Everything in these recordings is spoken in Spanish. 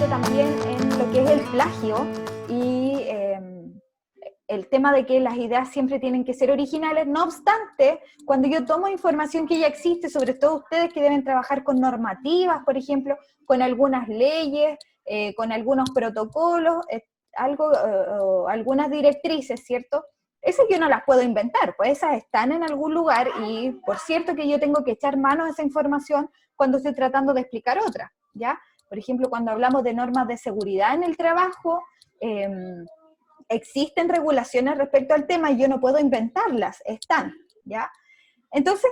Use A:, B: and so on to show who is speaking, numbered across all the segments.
A: poquito también en lo que es el plagio y el tema de que las ideas siempre tienen que ser originales. No obstante, cuando yo tomo información que ya existe, sobre todo ustedes que deben trabajar con normativas, por ejemplo, con algunas leyes, con algunos protocolos, o algunas directrices, ¿cierto? Esas yo no las puedo inventar, pues esas están en algún lugar y por cierto que yo tengo que echar mano a esa información cuando estoy tratando de explicar otra, ¿ya? Por ejemplo, cuando hablamos de normas de seguridad en el trabajo, existen regulaciones respecto al tema y yo no puedo inventarlas, están, ¿ya? Entonces,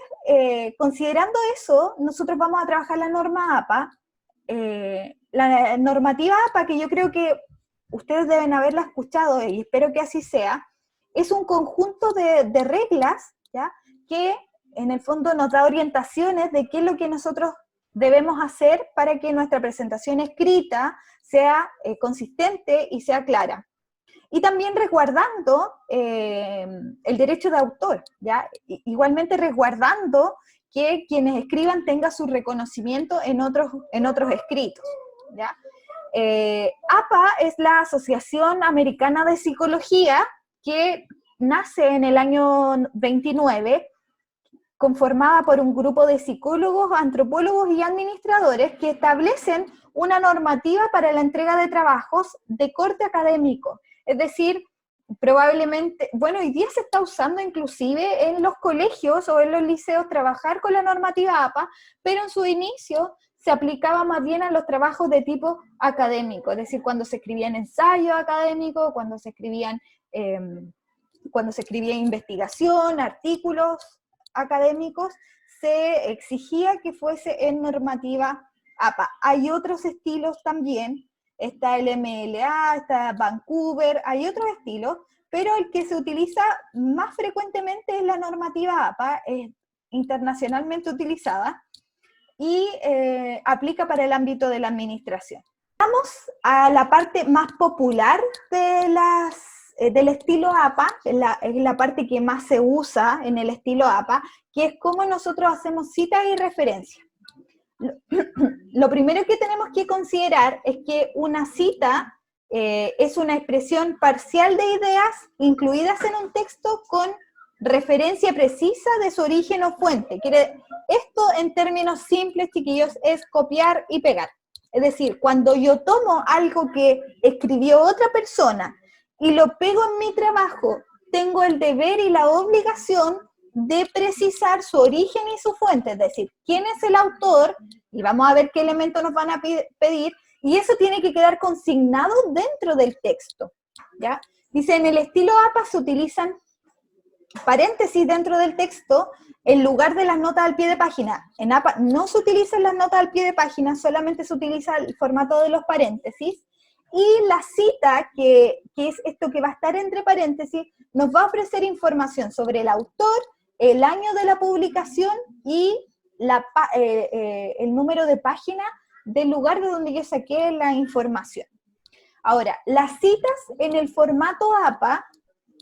A: considerando eso, nosotros vamos a trabajar la norma APA, la normativa APA, que yo creo que ustedes deben haberla escuchado y espero que así sea, es un conjunto de reglas, ¿ya? Que en el fondo nos da orientaciones de qué es lo que nosotros debemos hacer para que nuestra presentación escrita sea consistente y sea clara. Y también resguardando el derecho de autor, ¿ya? Igualmente resguardando que quienes escriban tengan su reconocimiento en otros escritos, ¿ya? APA es la Asociación Americana de Psicología que nace en el año 29, conformada por un grupo de psicólogos, antropólogos y administradores que establecen una normativa para la entrega de trabajos de corte académico. Es decir, probablemente, bueno, hoy día se está usando inclusive en los colegios o en los liceos trabajar con la normativa APA, pero en su inicio se aplicaba más bien a los trabajos de tipo académico, es decir, cuando se escribían ensayos académicos, cuando se escribía investigación, artículos académicos, se exigía que fuese en normativa APA. Hay otros estilos también, está el MLA, está Vancouver, hay otros estilos, pero el que se utiliza más frecuentemente es la normativa APA, es internacionalmente utilizada, y aplica para el ámbito de la administración. Vamos a la parte más popular del estilo APA, es la parte que más se usa en el estilo APA, que es cómo nosotros hacemos citas y referencias. Lo primero que tenemos que considerar es que una cita es una expresión parcial de ideas incluidas en un texto con referencia precisa de su origen o fuente. Esto en términos simples, chiquillos, es copiar y pegar. Es decir, cuando yo tomo algo que escribió otra persona y lo pego en mi trabajo, tengo el deber y la obligación de precisar su origen y su fuente, es decir, quién es el autor, y vamos a ver qué elementos nos van a pedir, y eso tiene que quedar consignado dentro del texto, ¿ya? Dice, en el estilo APA se utilizan paréntesis dentro del texto en lugar de las notas al pie de página. En APA no se utilizan las notas al pie de página, solamente se utiliza el formato de los paréntesis, y la cita, que es esto que va a estar entre paréntesis, nos va a ofrecer información sobre el autor, el año de la publicación y el número de página del lugar de donde yo saqué la información. Ahora, las citas en el formato APA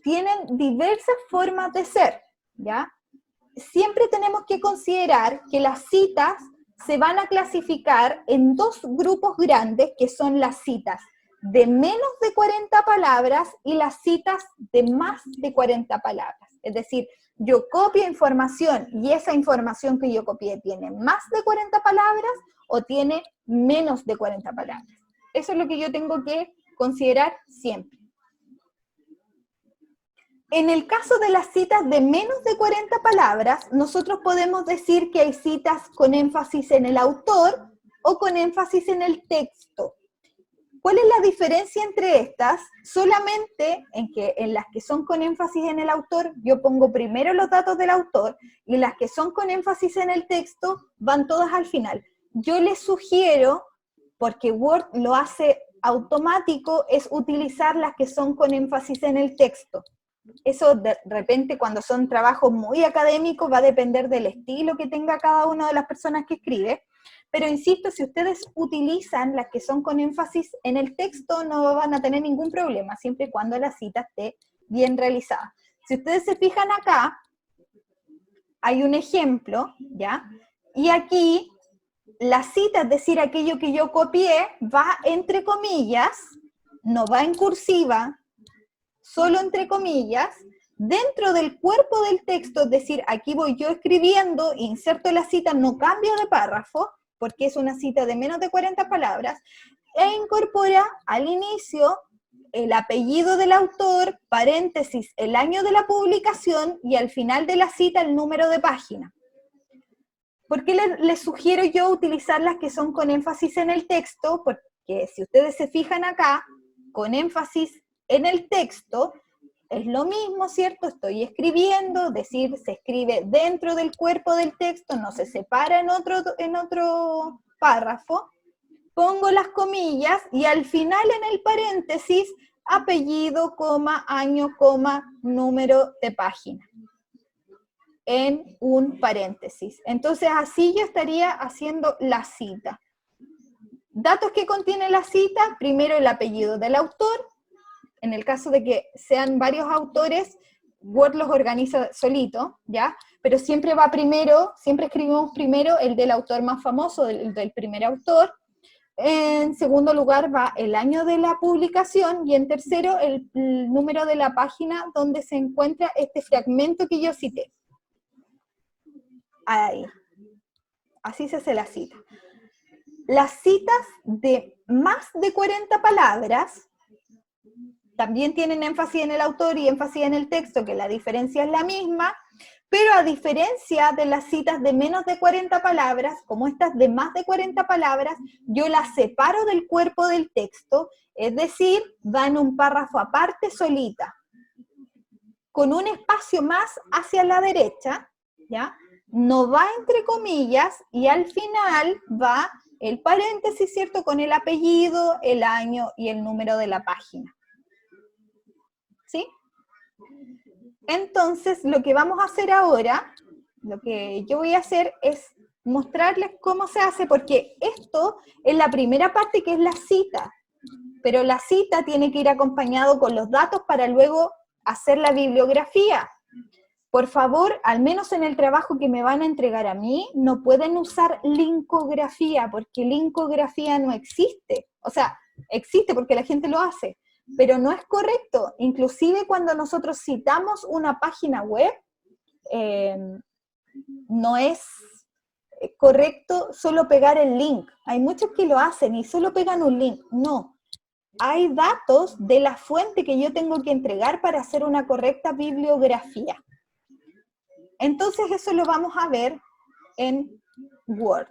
A: tienen diversas formas de ser, ¿ya? Siempre tenemos que considerar que las citas se van a clasificar en dos grupos grandes, que son las citas de menos de 40 palabras y las citas de más de 40 palabras. Es decir, yo copio información y esa información que yo copié tiene más de 40 palabras o tiene menos de 40 palabras. Eso es lo que yo tengo que considerar siempre. En el caso de las citas de menos de 40 palabras, nosotros podemos decir que hay citas con énfasis en el autor o con énfasis en el texto. ¿Cuál es la diferencia entre estas? Solamente en las que son con énfasis en el autor, yo pongo primero los datos del autor, y las que son con énfasis en el texto van todas al final. Yo les sugiero, porque Word lo hace automático, es utilizar las que son con énfasis en el texto. Eso de repente cuando son trabajos muy académicos va a depender del estilo que tenga cada una de las personas que escribe, pero insisto, si ustedes utilizan las que son con énfasis en el texto no van a tener ningún problema, siempre y cuando la cita esté bien realizada. Si ustedes se fijan acá, hay un ejemplo, ¿ya? Y aquí la cita, es decir, aquello que yo copié, va entre comillas, no va en cursiva, solo entre comillas, dentro del cuerpo del texto, es decir, aquí voy yo escribiendo, inserto la cita, no cambio de párrafo, porque es una cita de menos de 40 palabras, e incorpora al inicio el apellido del autor, paréntesis, el año de la publicación, y al final de la cita el número de página. ¿Por qué les sugiero yo utilizar las que son con énfasis en el texto? Porque si ustedes se fijan acá, con énfasis en el texto, es lo mismo, ¿cierto? Estoy escribiendo, decir, se escribe dentro del cuerpo del texto, no se separa en otro párrafo, pongo las comillas y al final en el paréntesis, apellido, coma, año, coma, número de página, en un paréntesis. Entonces así yo estaría haciendo la cita. Datos que contiene la cita, primero el apellido del autor. En el caso de que sean varios autores, Word los organiza solito, ¿ya? Pero siempre va primero, siempre escribimos primero el del autor más famoso, del primer autor. En segundo lugar va el año de la publicación, y en tercero el número de la página donde se encuentra este fragmento que yo cité. Ahí. Así se hace la cita. Las citas de más de 40 palabras también tienen énfasis en el autor y énfasis en el texto, que la diferencia es la misma, pero a diferencia de las citas de menos de 40 palabras, como estas de más de 40 palabras, yo las separo del cuerpo del texto, es decir, va en un párrafo aparte solita, con un espacio más hacia la derecha, ¿ya? No va entre comillas, y al final va el paréntesis, ¿cierto?, con el apellido, el año y el número de la página. ¿Sí? Entonces, lo que vamos a hacer ahora, lo que yo voy a hacer es mostrarles cómo se hace, porque esto es la primera parte, que es la cita, pero la cita tiene que ir acompañado con los datos para luego hacer la bibliografía. Por favor, al menos en el trabajo que me van a entregar a mí, no pueden usar linkografía, porque linkografía no existe. O sea, existe porque la gente lo hace, pero no es correcto. Inclusive cuando nosotros citamos una página web, no es correcto solo pegar el link. Hay muchos que lo hacen y solo pegan un link. No. Hay datos de la fuente que yo tengo que entregar para hacer una correcta bibliografía. Entonces eso lo vamos a ver en Word.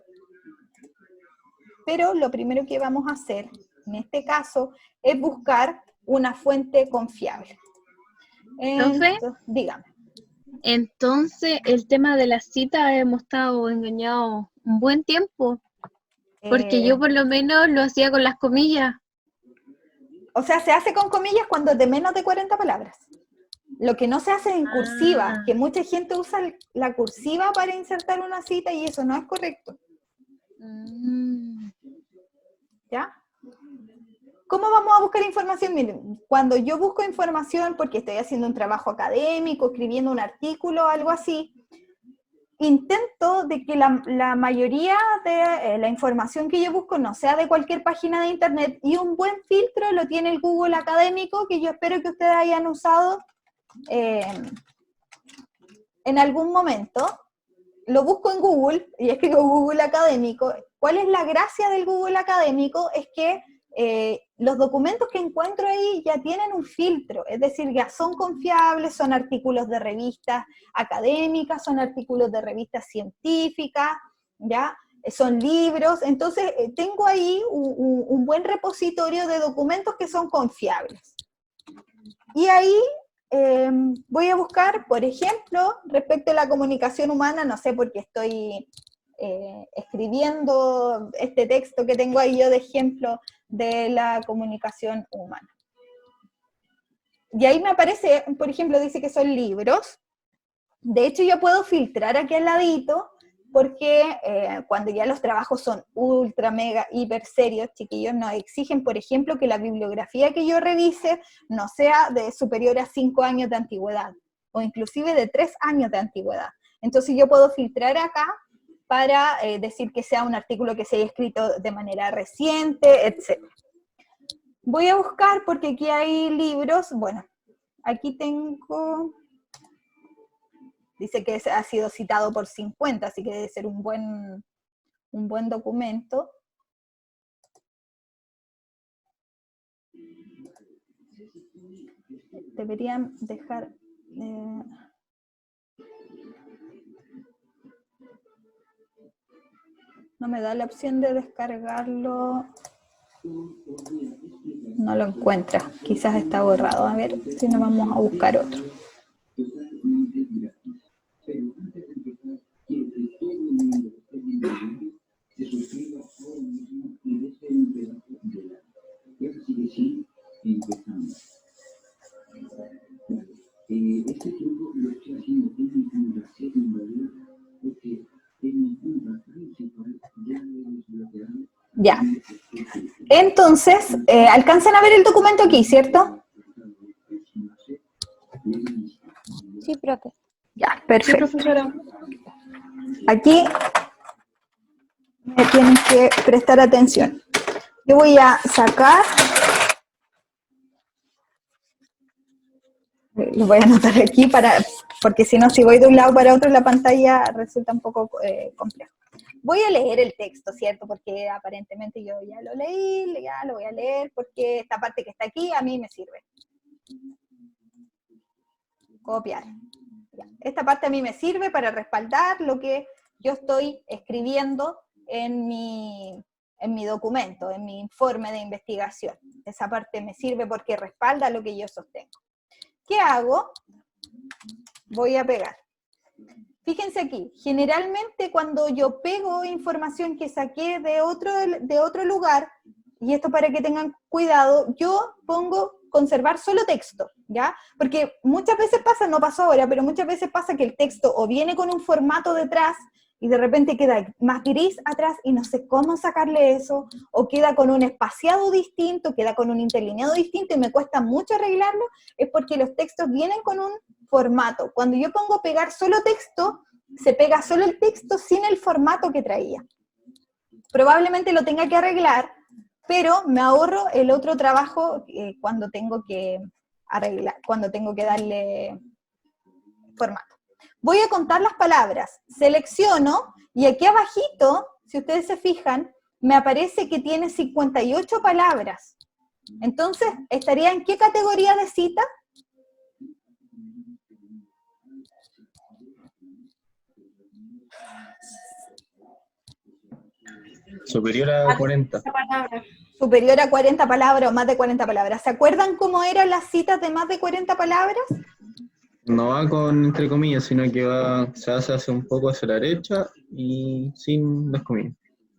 A: Pero lo primero que vamos a hacer, en este caso, es buscar una fuente confiable.
B: Profe,
A: dígame.
B: entonces el tema de la cita hemos estado engañados un buen tiempo, porque yo por lo menos lo hacía con las comillas.
A: O sea, se hace con comillas cuando es de menos de 40 palabras. Lo que no se hace en cursiva, que mucha gente usa la cursiva para insertar una cita y eso no es correcto. ¿Ya? ¿Cómo vamos a buscar información? Miren, cuando yo busco información porque estoy haciendo un trabajo académico, escribiendo un artículo, algo así, intento de que la mayoría de la información que yo busco no sea de cualquier página de internet, y un buen filtro lo tiene el Google Académico, que yo espero que ustedes hayan usado en algún momento. Lo busco en Google y escribo Google Académico. ¿Cuál es la gracia del Google Académico? Es que los documentos que encuentro ahí ya tienen un filtro, es decir, ya son confiables, son artículos de revistas académicas, son artículos de revistas científicas, ¿ya? Son libros. Entonces tengo ahí un buen repositorio de documentos que son confiables. Y ahí voy a buscar, por ejemplo, respecto a la comunicación humana, no sé, porque estoy escribiendo este texto que tengo ahí yo de ejemplo de la comunicación humana. Y ahí me aparece, por ejemplo, dice que son libros. De hecho, yo puedo filtrar aquí al ladito, porque cuando ya los trabajos son ultra, mega, hiper serios, chiquillos, nos exigen, por ejemplo, que la bibliografía que yo revise no sea de superior a 5 años de antigüedad, o inclusive de 3 años de antigüedad. Entonces yo puedo filtrar acá para decir que sea un artículo que se haya escrito de manera reciente, etc. Voy a buscar porque aquí hay libros, bueno, aquí tengo, dice que ha sido citado por 50, así que debe ser un buen documento. Deberían dejar... no me da la opción de descargarlo. No lo encuentra. Quizás está borrado. A ver si no vamos a buscar otro. Ya. Entonces, alcanzan a ver el documento aquí, ¿cierto?
B: Sí, profe.
A: Ya, perfecto.
B: Sí, profesora.
A: Aquí me tienen que prestar atención. Yo voy a sacar, lo voy a anotar aquí porque si no, si voy de un lado para otro, la pantalla resulta un poco complejo. Voy a leer el texto, ¿cierto? Porque aparentemente yo ya lo leí, ya lo voy a leer, porque esta parte que está aquí a mí me sirve. Copiar. Ya. Esta parte a mí me sirve para respaldar lo que yo estoy escribiendo en mi documento, en mi informe de investigación. Esa parte me sirve porque respalda lo que yo sostengo. ¿Qué hago? Voy a pegar. Fíjense aquí, generalmente cuando yo pego información que saqué de otro lugar, y esto para que tengan cuidado, yo pongo conservar solo texto, ¿ya? Porque muchas veces pasa, no pasó ahora, pero muchas veces pasa que el texto o viene con un formato detrás, y de repente queda más gris atrás y no sé cómo sacarle eso, o queda con un espaciado distinto, queda con un interlineado distinto y me cuesta mucho arreglarlo, es porque los textos vienen con un formato. Cuando yo pongo pegar solo texto, se pega solo el texto sin el formato que traía. Probablemente lo tenga que arreglar, pero me ahorro el otro trabajo cuando tengo que arreglar, cuando tengo que darle formato. Voy a contar las palabras, selecciono, y aquí abajito, si ustedes se fijan, me aparece que tiene 58 palabras. Entonces, ¿estaría en qué categoría de cita?
C: Superior a 40.
A: Superior a 40 palabras o más de 40 palabras. ¿Se acuerdan cómo eran las citas de más de 40 palabras?
C: No va con entre comillas, sino que se hace un poco hacia la derecha y sin las comillas.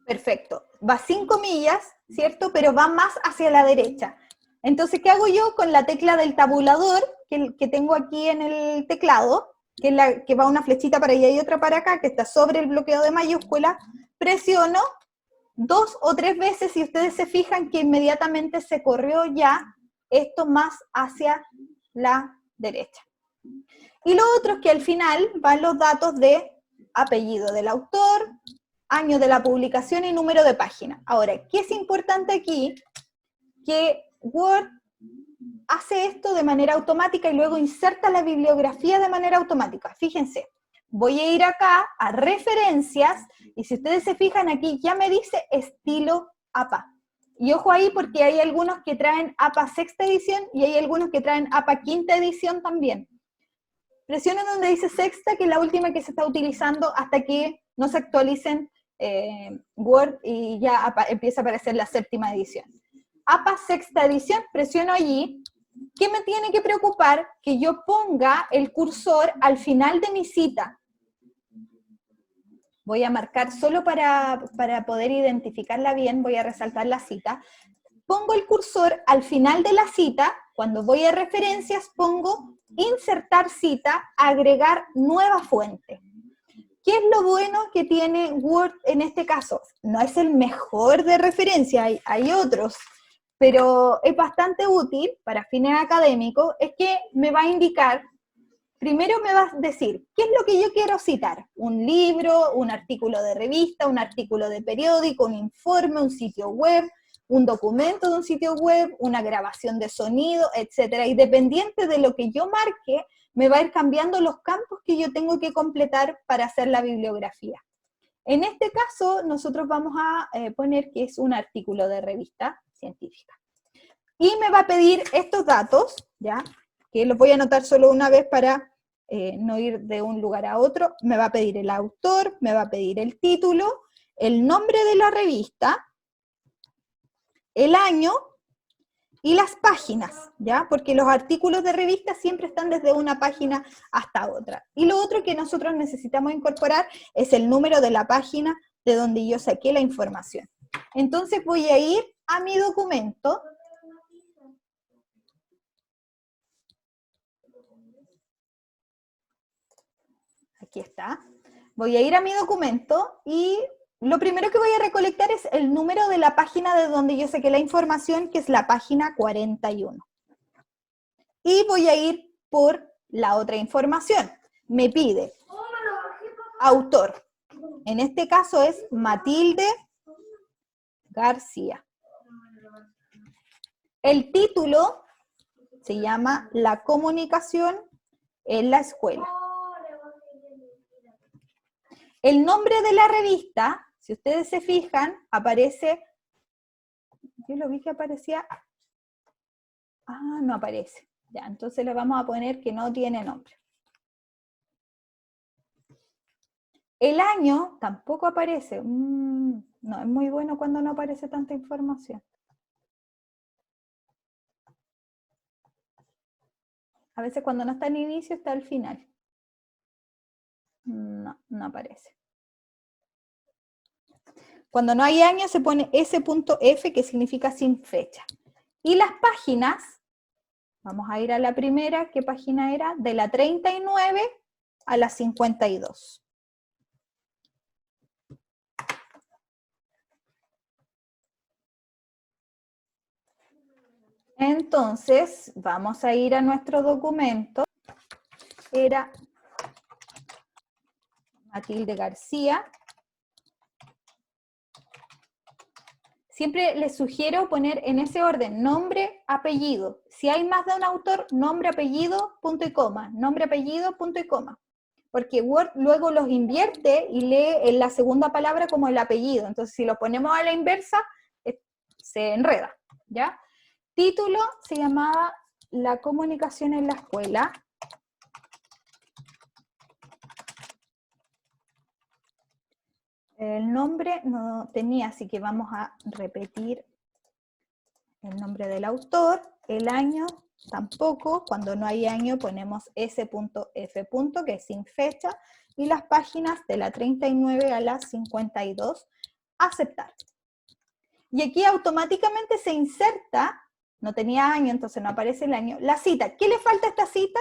A: Perfecto. Va sin comillas, ¿cierto? Pero va más hacia la derecha. Entonces, ¿qué hago yo con la tecla del tabulador que tengo aquí en el teclado? Que va una flechita para allá y otra para acá, que está sobre el bloqueo de mayúscula. Presiono 2 o 3 veces y ustedes se fijan que inmediatamente se corrió ya esto más hacia la derecha. Y lo otro es que al final van los datos de apellido del autor, año de la publicación y número de página. Ahora, ¿qué es importante aquí? Que Word hace esto de manera automática y luego inserta la bibliografía de manera automática. Fíjense, voy a ir acá a referencias y si ustedes se fijan aquí ya me dice estilo APA. Y ojo ahí porque hay algunos que traen APA sexta edición y hay algunos que traen APA quinta edición también. Presionen donde dice sexta, que es la última que se está utilizando hasta que no se actualicen Word y ya empieza a aparecer la séptima edición. APA sexta edición, presiono allí. ¿Qué me tiene que preocupar? Que yo ponga el cursor al final de mi cita. Voy a marcar solo para poder identificarla bien, voy a resaltar la cita. Pongo el cursor al final de la cita, cuando voy a referencias pongo insertar cita, agregar nueva fuente. ¿Qué es lo bueno que tiene Word en este caso? No es el mejor de referencia, hay otros, pero es bastante útil para fines académicos, es que me va a indicar primero me va a decir, ¿qué es lo que yo quiero citar? Un libro, un artículo de revista, un artículo de periódico, un informe, un sitio web, un documento de un sitio web, una grabación de sonido, etcétera. Y dependiente de lo que yo marque, me va a ir cambiando los campos que yo tengo que completar para hacer la bibliografía. En este caso, nosotros vamos a poner que es un artículo de revista científica. Y me va a pedir estos datos, ¿ya? Que los voy a anotar solo una vez para no ir de un lugar a otro. Me va a pedir el autor, me va a pedir el título, el nombre de la revista, el año y las páginas, ¿ya? Porque los artículos de revista siempre están desde una página hasta otra. Y lo otro que nosotros necesitamos incorporar es el número de la página de donde yo saqué la información. Entonces voy a ir a mi documento. Aquí está. Voy a ir a mi documento y lo primero que voy a recolectar es el número de la página de donde yo saqué la información, que es la página 41. Y voy a ir por la otra información. Me pide autor. En este caso es Matilde García. El título se llama La comunicación en la escuela. El nombre de la revista, si ustedes se fijan, aparece, yo lo vi que aparecía, no aparece, ya, entonces le vamos a poner que no tiene nombre. El año tampoco aparece, no, es muy bueno cuando no aparece tanta información. A veces cuando no está en inicio está al final. No, no aparece. Cuando no hay año se pone S.F, que significa sin fecha. Y las páginas, vamos a ir a la primera, ¿qué página era? De la 39 a la 52. Entonces, vamos a ir a nuestro documento. Era Matilde García. Siempre les sugiero poner en ese orden nombre, apellido. Si hay más de un autor, nombre, apellido, punto y coma. Nombre, apellido, punto y coma. Porque Word luego los invierte y lee en la segunda palabra como el apellido. Entonces, si lo ponemos a la inversa, se enreda, ¿ya? Título se llamaba La comunicación en la escuela. El nombre no tenía, así que vamos a repetir el nombre del autor. El año tampoco, cuando no hay año ponemos S.F, que es sin fecha, y las páginas de la 39 a la 52, aceptar. Y aquí automáticamente se inserta, no tenía año, entonces no aparece el año, la cita. ¿Qué le falta a esta cita?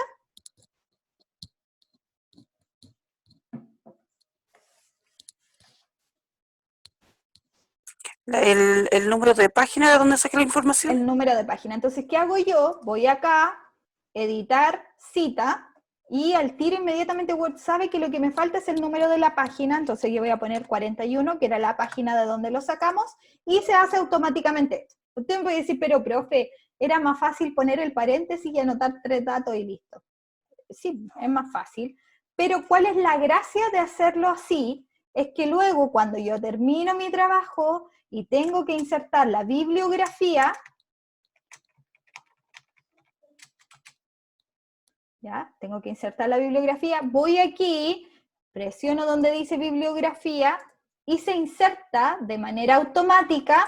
D: El número de página de donde saqué la información.
A: El número de página. Entonces, ¿qué hago yo? Voy acá, editar cita, y al tiro inmediatamente Word sabe que lo que me falta es el número de la página, entonces yo voy a poner 41, que era la página de donde lo sacamos, y se hace automáticamente. Usted me puede decir, pero profe, era más fácil poner el paréntesis y anotar 3 datos y listo. Sí, es más fácil, pero ¿cuál es la gracia de hacerlo así? Es que luego cuando yo termino mi trabajo y tengo que insertar la bibliografía, ¿ya? Tengo que insertar la bibliografía, voy aquí, presiono donde dice bibliografía, y se inserta de manera automática,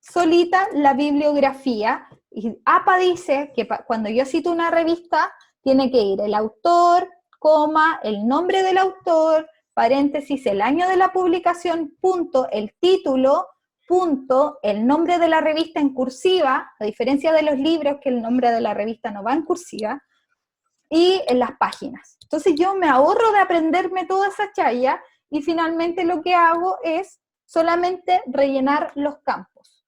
A: solita, la bibliografía, y APA dice que cuando yo cito una revista, tiene que ir el autor, coma, el nombre del autor, paréntesis, el año de la publicación, punto, el título, punto, el nombre de la revista en cursiva, a diferencia de los libros que el nombre de la revista no va en cursiva, y en las páginas. Entonces yo me ahorro de aprenderme toda esa chaya, y finalmente lo que hago es solamente rellenar los campos.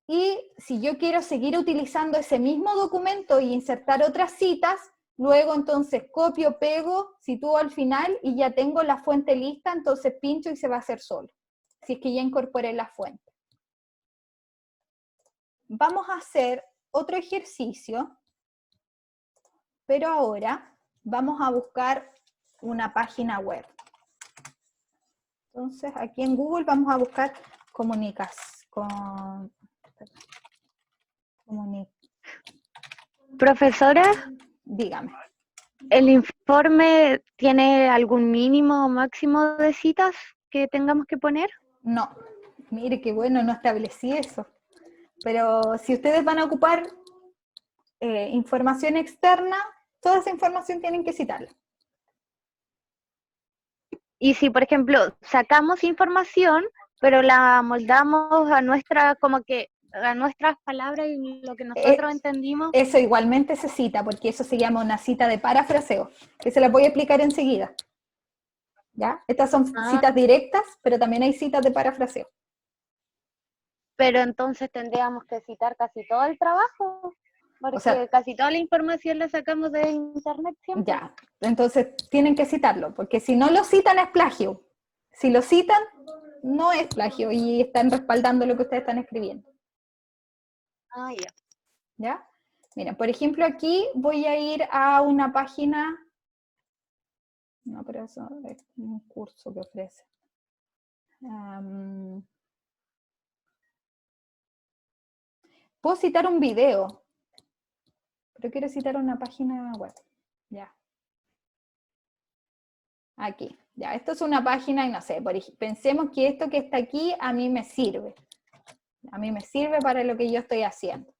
A: Y si yo quiero seguir utilizando ese mismo documento y insertar otras citas, luego entonces copio, pego, sitúo al final y ya tengo la fuente lista, entonces pincho y se va a hacer solo, si es que ya incorporé la fuente. Vamos a hacer otro ejercicio, pero ahora vamos a buscar una página web. Entonces aquí en Google vamos a buscar
E: Profesora,
A: dígame.
E: ¿el informe tiene algún mínimo o máximo de citas que tengamos que poner?
A: No, mire qué bueno, no establecí eso. Pero si ustedes van a ocupar información externa, toda esa información tienen que citarla.
E: Y si, por ejemplo, sacamos información, pero la moldamos a nuestra, como que a nuestras palabras y lo que nosotros entendimos.
A: Eso igualmente se cita, porque eso se llama una cita de parafraseo, que se las voy a explicar enseguida. ¿Ya? Estas son citas directas, pero también hay citas de parafraseo.
E: Pero entonces tendríamos que citar casi todo el trabajo, porque
A: O sea,
E: casi toda la información la sacamos de internet siempre.
A: Ya, entonces tienen que citarlo, porque si no lo citan es plagio. Si lo citan, no es plagio y están respaldando lo que ustedes están escribiendo.
E: Ah, ya.
A: ¿Ya? Miren, por ejemplo, aquí voy a ir a una página, no, pero eso es un curso que ofrece. Puedo citar un video, pero quiero citar una página web. Ya. Aquí. Ya, esto es una página y no sé, pensemos que esto que está aquí a mí me sirve. A mí me sirve para lo que yo estoy haciendo.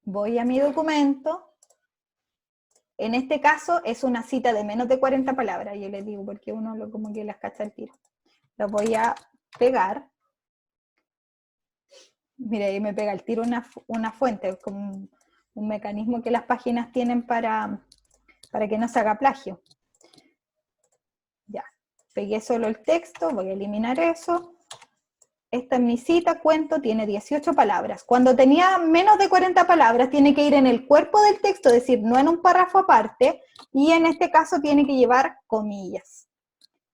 A: Voy a mi documento. En este caso es una cita de menos de 40 palabras, yo les digo, porque uno como que las cacha al tiro. Lo voy a pegar. Mira, ahí me pega el tiro una fuente, como un mecanismo que las páginas tienen para que no se haga plagio. Ya, pegué solo el texto, voy a eliminar eso. Esta es mi cita, cuento, tiene 18 palabras. Cuando tenía menos de 40 palabras, tiene que ir en el cuerpo del texto, es decir, no en un párrafo aparte, y en este caso tiene que llevar comillas.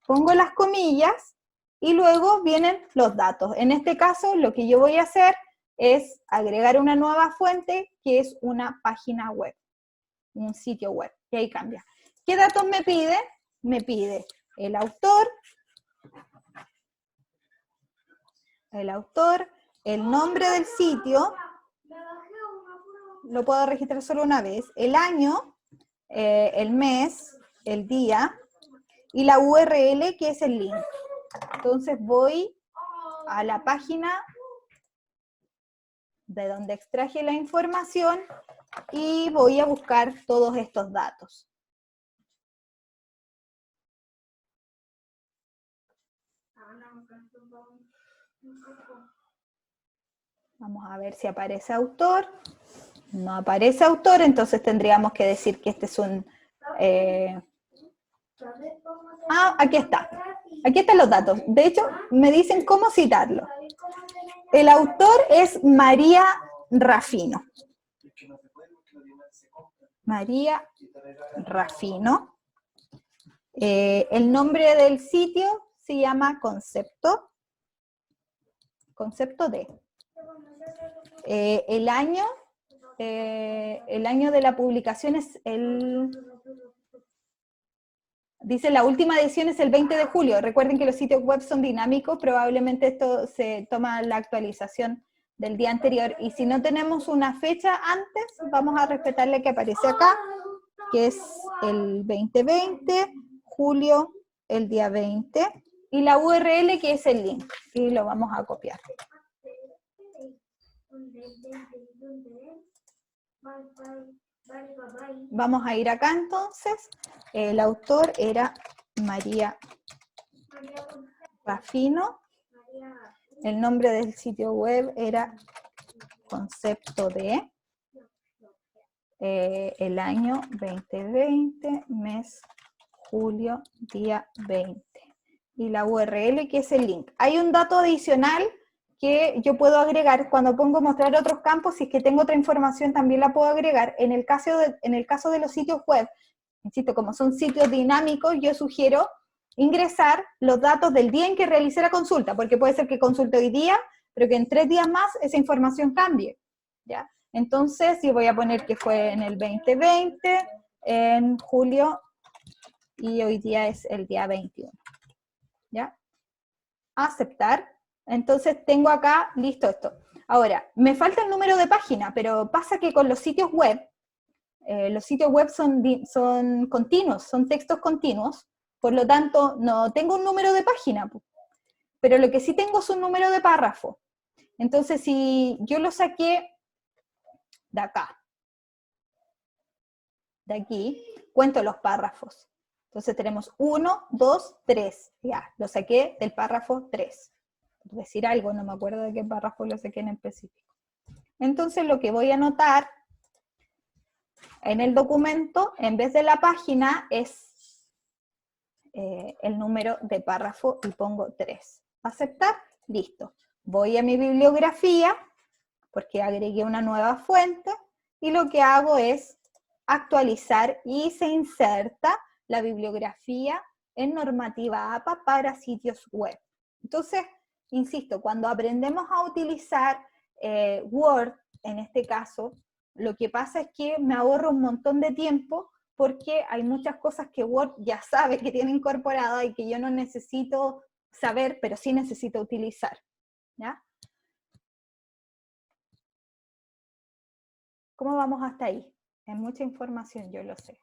A: Pongo las comillas y luego vienen los datos. En este caso, lo que yo voy a hacer es agregar una nueva fuente, que es una página web, un sitio web, y ahí cambia. ¿Qué datos me pide? Me pide el autor, el nombre del sitio, lo puedo registrar solo una vez, el año, el mes, el día, y la URL, que es el link. Entonces voy a la página de donde extraje la información y voy a buscar todos estos datos. Vamos a ver si aparece autor. No aparece autor, entonces tendríamos que decir que este es un... aquí está. Aquí están los datos. De hecho, me dicen cómo citarlo. El autor es María Rafino. María Rafino. El nombre del sitio se llama Concepto. Concepto D. El año de la publicación es dice la última edición es el 20 de julio. Recuerden que los sitios web son dinámicos, probablemente esto se toma la actualización del día anterior. Y si no tenemos una fecha antes, vamos a respetar la que aparece acá, que es el 2020, julio, el día 20, y la URL, que es el link. Y lo vamos a copiar. Vamos a ir acá entonces. El autor era María Rafino. El nombre del sitio web era Concepto D. El año 2020, mes julio, día 20. Y la URL, que es el link. Hay un dato adicional que yo puedo agregar, cuando pongo mostrar otros campos, si es que tengo otra información también la puedo agregar. En el caso de los sitios web, insisto, como son sitios dinámicos, yo sugiero ingresar los datos del día en que realicé la consulta, porque puede ser que consulte hoy día, pero que en 3 días más esa información cambie, ¿ya? Entonces, yo voy a poner que fue en el 2020, en julio, y hoy día es el día 21, ¿ya? Aceptar. Entonces tengo acá, listo esto. Ahora, me falta el número de página, pero pasa que con los sitios web son continuos, son textos continuos, por lo tanto no tengo un número de página, pero lo que sí tengo es un número de párrafo. Entonces si yo lo saqué de acá, de aquí, cuento los párrafos. Entonces tenemos 1, 2, 3, ya, lo saqué del párrafo 3. Por decir algo, no me acuerdo de qué párrafo lo saqué en específico. Entonces lo que voy a anotar en el documento, en vez de la página, es el número de párrafo y pongo 3. Aceptar, listo. Voy a mi bibliografía, porque agregué una nueva fuente, y lo que hago es actualizar y se inserta la bibliografía en normativa APA para sitios web. Entonces, insisto, cuando aprendemos a utilizar Word, en este caso, lo que pasa es que me ahorro un montón de tiempo porque hay muchas cosas que Word ya sabe que tiene incorporada y que yo no necesito saber, pero sí necesito utilizar, ¿ya? ¿Cómo vamos hasta ahí? Es mucha información, yo lo sé.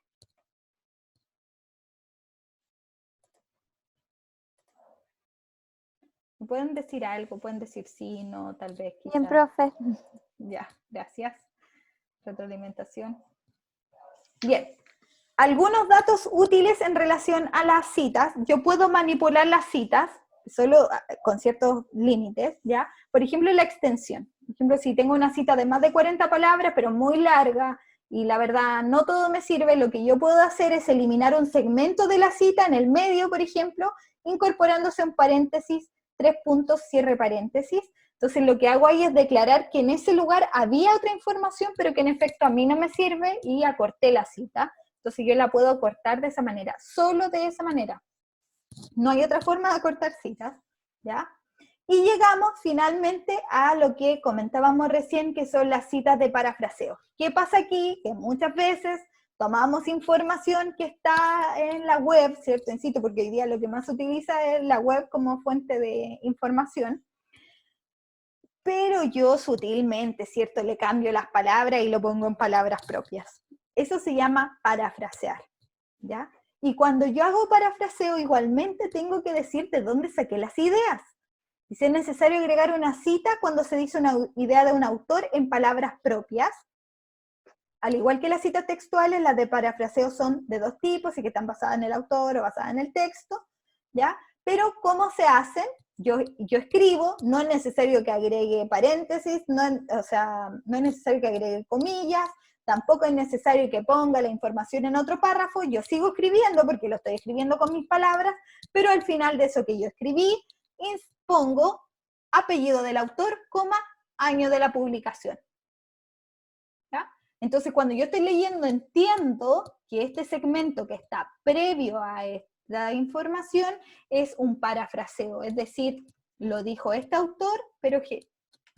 A: ¿Pueden decir algo? ¿Pueden decir sí, no, tal vez, quizás?
E: Bien, profe.
A: Ya, gracias. Retroalimentación. Bien. Algunos datos útiles en relación a las citas. Yo puedo manipular las citas, solo con ciertos límites, ¿ya? Por ejemplo, la extensión. Por ejemplo, si tengo una cita de más de 40 palabras, pero muy larga, y la verdad no todo me sirve, lo que yo puedo hacer es eliminar un segmento de la cita en el medio, por ejemplo, incorporándose un paréntesis, 3 puntos, cierre paréntesis. Entonces lo que hago ahí es declarar que en ese lugar había otra información, pero que en efecto a mí no me sirve, y acorté la cita. Entonces yo la puedo acortar de esa manera, solo de esa manera. No hay otra forma de acortar citas, ¿ya? Y llegamos finalmente a lo que comentábamos recién, que son las citas de parafraseo. ¿Qué pasa aquí? Que muchas veces tomamos información que está en la web, ¿cierto? En sitio, porque hoy día lo que más se utiliza es la web como fuente de información, pero yo sutilmente, ¿cierto? Le cambio las palabras y lo pongo en palabras propias. Eso se llama parafrasear, ¿ya? Y cuando yo hago parafraseo, igualmente tengo que decir de dónde saqué las ideas. Y si es necesario agregar una cita cuando se dice una idea de un autor en palabras propias, al igual que las citas textuales, las de parafraseo son de 2 tipos y que están basadas en el autor o basadas en el texto, ¿ya? Pero ¿cómo se hacen? Yo escribo, no es necesario que agregue paréntesis, no es necesario que agregue comillas, tampoco es necesario que ponga la información en otro párrafo, yo sigo escribiendo porque lo estoy escribiendo con mis palabras, pero al final de eso que yo escribí, pongo apellido del autor, coma, año de la publicación. ¿Ya? Entonces cuando yo estoy leyendo entiendo que este segmento que está previo a esta información es un parafraseo, es decir, lo dijo este autor, pero que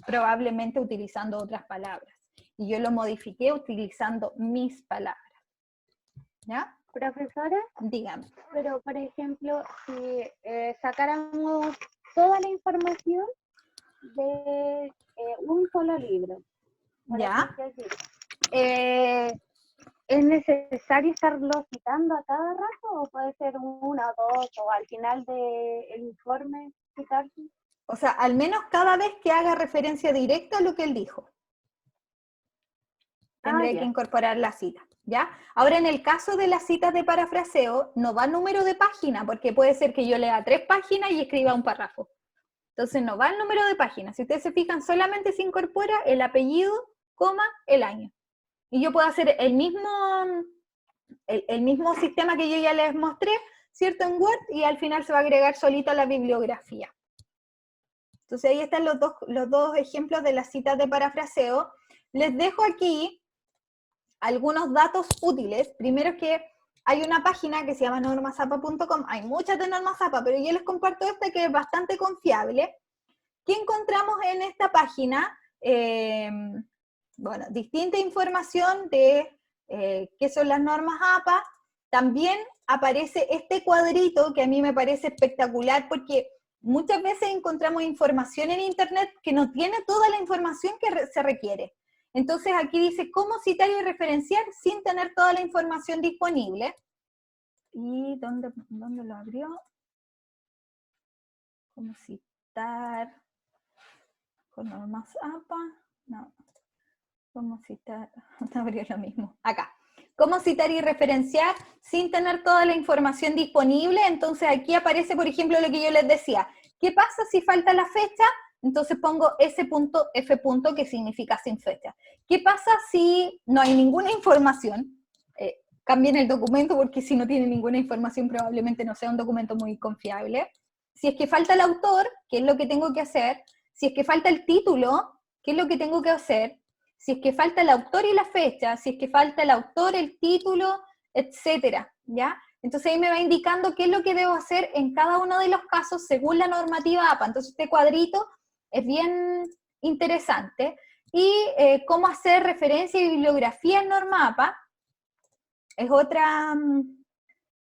A: probablemente utilizando otras palabras. Y yo lo modifiqué utilizando mis palabras. ¿Ya?
E: Profesora,
A: Dígame.
E: pero por ejemplo, si sacáramos toda la información de un solo libro, por
A: ¿Ya?
E: ejemplo, ¿es necesario estarlo citando a cada rato o puede ser una o dos o al final del informe citarse?
A: O sea, al menos cada vez que haga referencia directa a lo que él dijo. Tendré que incorporar la cita, ¿ya? Ahora, en el caso de las citas de parafraseo, no va número de página, porque puede ser que yo lea 3 páginas y escriba un párrafo. Entonces no va el número de página. Si ustedes se fijan, solamente se incorpora el apellido, coma, el año. Y yo puedo hacer el mismo sistema que yo ya les mostré, ¿cierto? En Word, y al final se va a agregar solito a la bibliografía. Entonces ahí están los dos ejemplos de las citas de parafraseo. Les dejo aquí algunos datos útiles. Primero que hay una página que se llama normazapa.com, hay muchas de Normazapa, pero yo les comparto esta que es bastante confiable. ¿Qué encontramos en esta página? Bueno, distinta información de qué son las normas APA. También aparece este cuadrito que a mí me parece espectacular porque muchas veces encontramos información en internet que no tiene toda la información que se requiere. Entonces aquí dice cómo citar y referenciar sin tener toda la información disponible. ¿Y dónde lo abrió? ¿Cómo citar con normas APA? No. ¿Cómo citar? No abrió lo mismo. Acá. ¿Cómo citar y referenciar sin tener toda la información disponible? Entonces aquí aparece, por ejemplo, lo que yo les decía. ¿Qué pasa si falta la fecha? Entonces pongo S.F. que significa sin fecha. ¿Qué pasa si no hay ninguna información? Cambien el documento porque si no tiene ninguna información probablemente no sea un documento muy confiable. Si es que falta el autor, ¿qué es lo que tengo que hacer? Si es que falta el título, ¿qué es lo que tengo que hacer? Si es que falta el autor y la fecha, si es que falta el autor, el título, etcétera, ¿ya? Entonces ahí me va indicando qué es lo que debo hacer en cada uno de los casos según la normativa APA. Entonces este cuadrito es bien interesante. Y cómo hacer referencia y bibliografía en norma APA es otra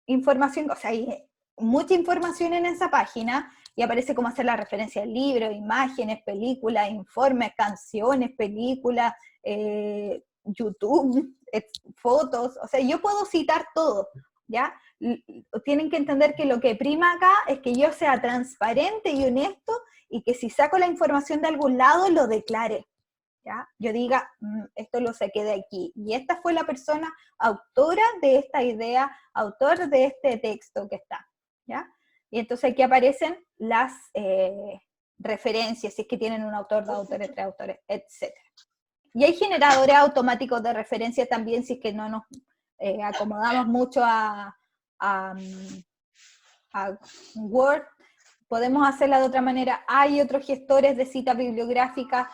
A: información, o sea, hay mucha información en esa página, y aparece cómo hacer la referencia al libro, imágenes, películas, informes, canciones, películas, YouTube, fotos, o sea, yo puedo citar todo, ¿ya? Tienen que entender que lo que prima acá es que yo sea transparente y honesto, y que si saco la información de algún lado, lo declare, ¿ya? Yo diga, esto lo saqué de aquí, y esta fue la persona autora de esta idea, autor de este texto que está, ¿ya? Y entonces aquí aparecen las referencias, si es que tienen un autor, dos autores, tres autores, etc. Y hay generadores automáticos de referencia también, si es que no nos acomodamos mucho a Word, podemos hacerla de otra manera. Hay otros gestores de citas bibliográficas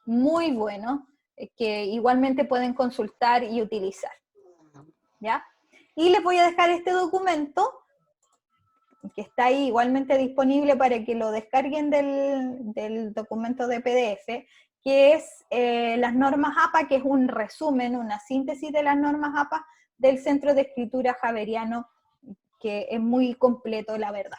A: muy buenos, que igualmente pueden consultar y utilizar, ¿ya? Y les voy a dejar este documento, que está ahí igualmente disponible para que lo descarguen del documento de PDF, que es las normas APA, que es un resumen, una síntesis de las normas APA del Centro de Escritura Javeriano, que es muy completo, la verdad.